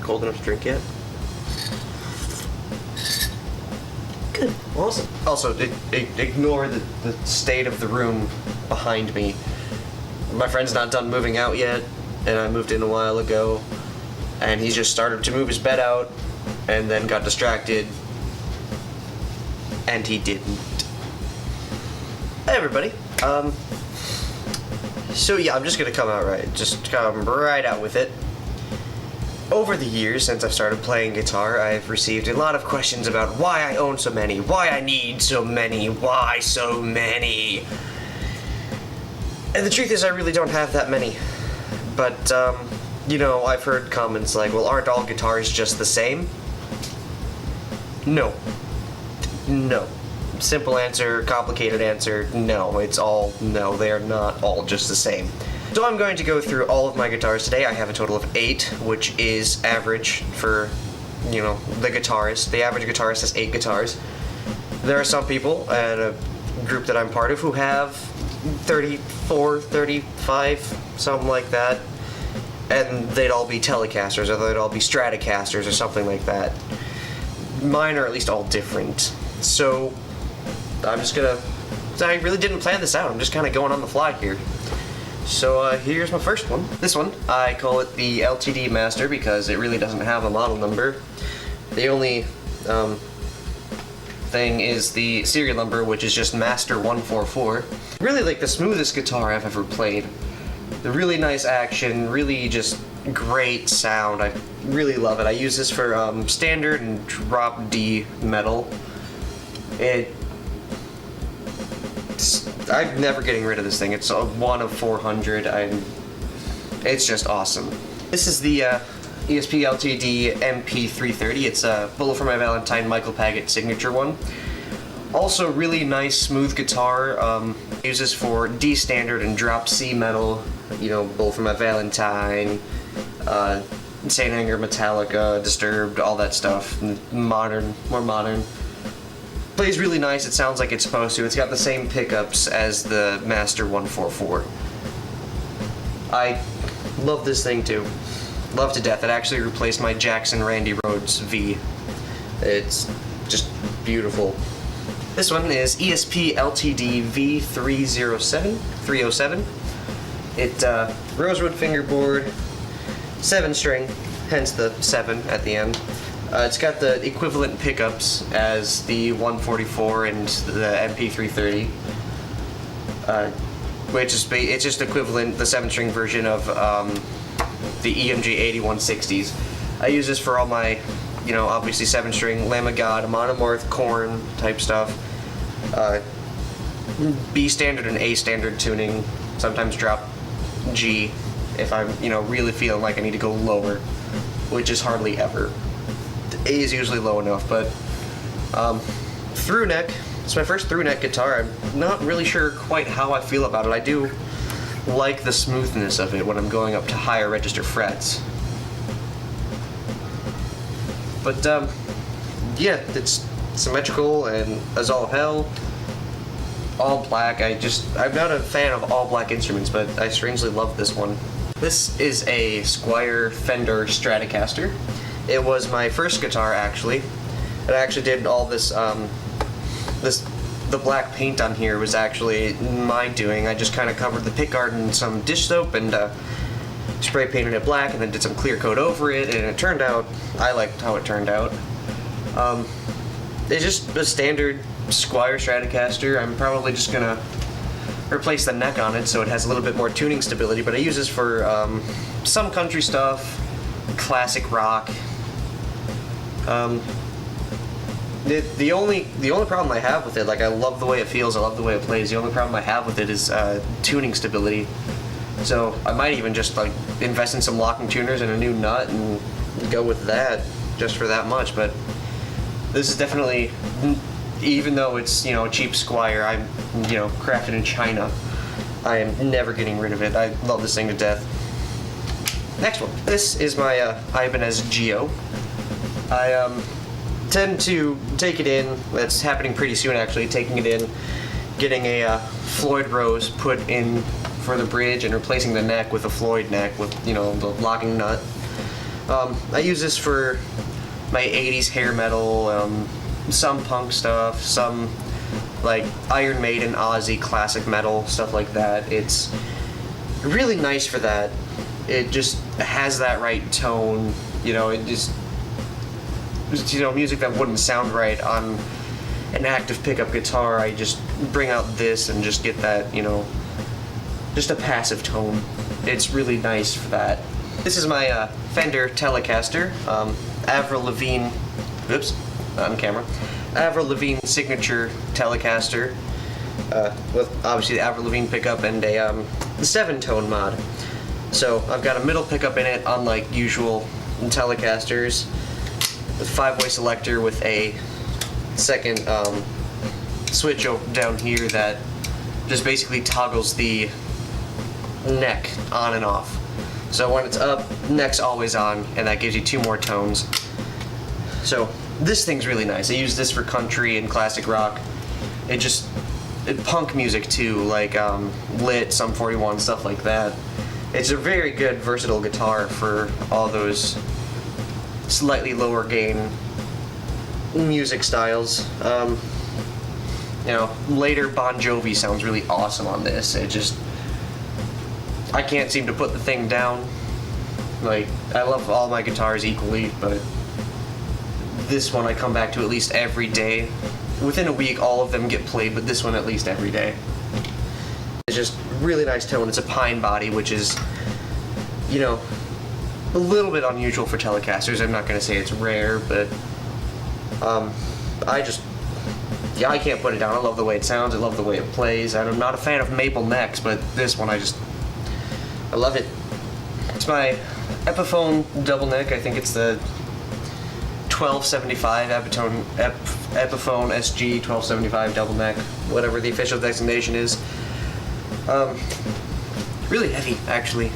cold enough to drink yet? Good. Awesome. Also, ignore the state of the room behind me. My friend's not done moving out yet, and I moved in a while ago, and he just started to move his bed out, and then got distracted, and he didn't. Hey everybody. So yeah, I'm just gonna come right out with it. Over the years, since I've started playing guitar, I've received a lot of questions about why I own so many, why I need so many, why so many. And the truth is, I really don't have that many. But, you know, I've heard comments like, well, aren't all guitars just the same? No. No. Simple answer, complicated answer, no. It's all no, they are not all just the same. So I'm going to go through all of my guitars today. I have a total of 8, which is average for, you know, the guitarist. The average guitarist has 8 guitars. There are some people at a group that I'm part of who have 34, 35, something like that. And they'd all be Telecasters, or they'd all be Stratocasters, or something like that. Mine are at least all different. So I really didn't plan this out. I'm just kind of going on the fly here. So here's my first one. This one, I call it the LTD Master because it really doesn't have a model number. The only thing is the serial number, which is just Master 144. Really like the smoothest guitar I've ever played. The really nice action, really just great sound. I really love it. I use this for standard and drop D metal. I'm never getting rid of this thing. It's a 1 of 400. It's just awesome. This is the ESP LTD MP330. It's a Bullet for My Valentine Michael Paget signature one. Also really nice smooth guitar. Uses for D standard and drop C metal. You know, Bullet for My Valentine, Saint Anger, Metallica, Disturbed, all that stuff. Modern, more modern. Plays really nice. It sounds like it's supposed to. It's got the same pickups as the Master 144. I love this thing too. Love to death. It actually replaced my Jackson Randy Rhoads V. It's just beautiful. This one is ESP LTD V307. It rosewood fingerboard, 7-string, hence the 7 at the end. It's got the equivalent pickups as the 144 and the MP330, which is it's just equivalent, the 7-string version of the EMG 8160s. I use this for all my, you know, obviously 7-string, Lamb of God, Monomorph, Korn type stuff, B standard and A standard tuning, sometimes drop G if I'm, you know, really feeling like I need to go lower, which is hardly ever. A is usually low enough, but through neck. It's my first through neck guitar. I'm not really sure quite how I feel about it. I do like the smoothness of it when I'm going up to higher register frets. But yeah, it's symmetrical and as all hell. All black. I'm not a fan of all black instruments, but I strangely love this one. This is a Squier Fender Stratocaster. It was my first guitar, actually. And I actually did all this, the black paint on here was actually my doing. I just kind of covered the pickguard in some dish soap and spray painted it black and then did some clear coat over it, and it turned out, I liked how it turned out. It's just a standard Squier Stratocaster. I'm probably just gonna replace the neck on it so it has a little bit more tuning stability, but I use this for some country stuff, classic rock. The only problem I have with it, like, I love the way it feels, I love the way it plays. The only problem I have with it is tuning stability. So I might even just like invest in some locking tuners and a new nut and go with that just for that much. But this is definitely, even though it's, you know, a cheap Squier, I'm, you know, crafted in China, I am never getting rid of it. I love this thing to death. Next one. This is my Ibanez Geo. I tend to take it in, that's happening pretty soon actually, taking it in, getting a Floyd Rose put in for the bridge and replacing the neck with a Floyd neck with, you know, the locking nut. I use this for my 80s hair metal, some punk stuff, some like Iron Maiden, Ozzy, classic metal, stuff like that. It's really nice for that. It just has that right tone, you know, it just music that wouldn't sound right on an active pickup guitar. I just bring out this and just get that, just a passive tone. It's really nice for that. This is my Fender Telecaster, Avril Lavigne, oops, not on camera, Avril Lavigne signature Telecaster, with obviously the Avril Lavigne pickup and a 7-tone mod. So I've got a middle pickup in it, unlike usual Telecasters, with 5-way selector with a second switch down here that just basically toggles the neck on and off. So when it's up, neck's always on, and that gives you 2 more tones. So this thing's really nice. I use this for country and classic rock. Punk music too, like Lit, Sum 41, stuff like that. It's a very good, versatile guitar for all those slightly lower gain music styles. Later Bon Jovi sounds really awesome on this. I can't seem to put the thing down. Like, I love all my guitars equally, but this one I come back to at least every day. Within a week, all of them get played, but this one at least every day. It's just really nice tone. It's a pine body, which is, a little bit unusual for Telecasters. I'm not going to say it's rare, but I can't put it down. I love the way it sounds. I love the way it plays. I'm not a fan of maple necks, but this one I love it. It's my Epiphone double neck. I think it's the 1275 Epiphone SG 1275 double neck, whatever the official designation is. Really heavy, actually.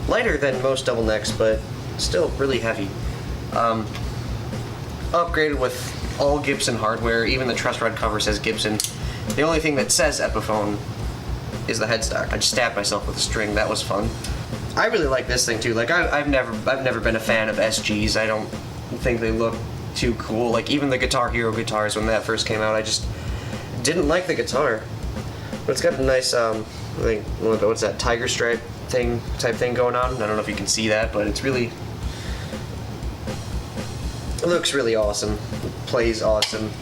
Lighter than most double necks, but still really heavy. Upgraded with all Gibson hardware. Even the truss rod cover says Gibson. The only thing that says Epiphone is the headstock. I just stabbed myself with a string. That was fun. I really like this thing too. Like I've never been a fan of SGs. I don't think they look too cool. Like even the Guitar Hero guitars when that first came out, I just didn't like the guitar. But it's got a nice what's that, tiger stripe type thing going on. I don't know if you can see that, but it looks really awesome. It plays awesome.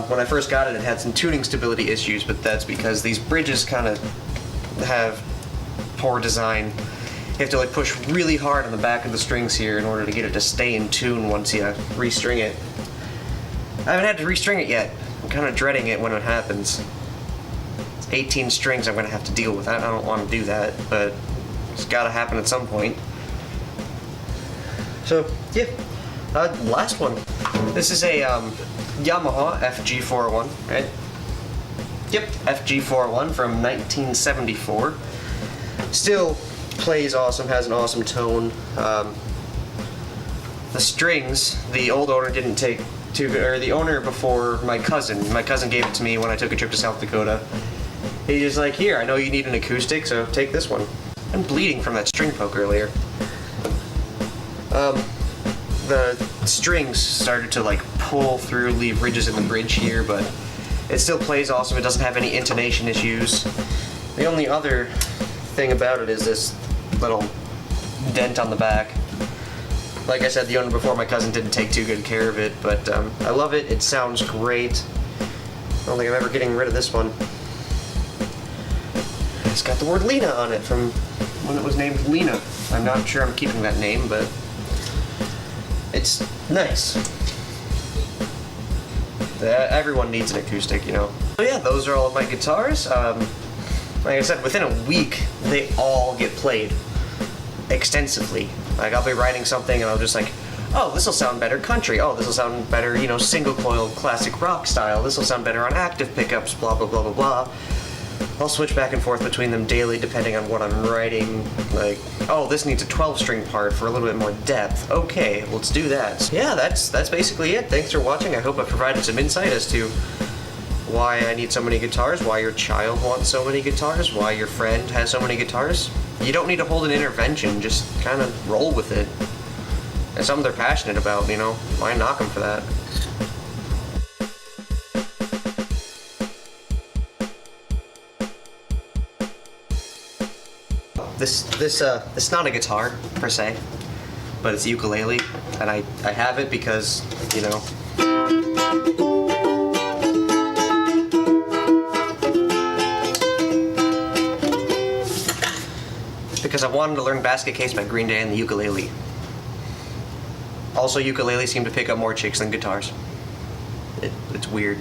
When I first got it had some tuning stability issues, but that's because these bridges kind of have poor design. You have to push really hard on the back of the strings here in order to get it to stay in tune once you restring it. I haven't had to restring it yet. I'm kind of dreading it when it happens. It's 18 strings I'm going to have to deal with. I don't want to do that, but it's got to happen at some point. So, yeah. Last one. This is a Yamaha FG401, right? Yep, FG401 from 1974. Still plays awesome, has an awesome tone. The strings, the old owner didn't take too good, or the owner before my cousin gave it to me when I took a trip to South Dakota. He's just like, here, I know you need an acoustic, so take this one. I'm bleeding from that string poke earlier. The strings started to pull through, leave ridges in the bridge here, but it still plays awesome. It doesn't have any intonation issues. The only other thing about it is this little dent on the back. Like I said, the owner before my cousin didn't take too good care of it, but I love it. It sounds great. I don't think I'm ever getting rid of this one. It's got the word Lena on it from when it was named Lena. I'm not sure I'm keeping that name, but it's nice. Everyone needs an acoustic, So yeah, those are all of my guitars. Like I said, within a week, they all get played extensively. I'll be writing something and I'll just oh, this will sound better country. Oh, this will sound better, single coil classic rock style. This will sound better on active pickups, blah, blah, blah, blah, blah. I'll switch back and forth between them daily depending on what I'm writing. Oh, this needs a 12-string part for a little bit more depth. Okay, let's do that. So yeah, that's basically it. Thanks for watching. I hope I provided some insight as to why I need so many guitars, why your child wants so many guitars, why your friend has so many guitars. You don't need to hold an intervention, just kind of roll with it. It's something they're passionate about, you know? Why knock them for that? It's not a guitar per se, but it's a ukulele, and I have it because, you know, because I wanted to learn Basket Case by Green Day and the ukulele. Also, ukuleles seem to pick up more chicks than guitars. It's weird.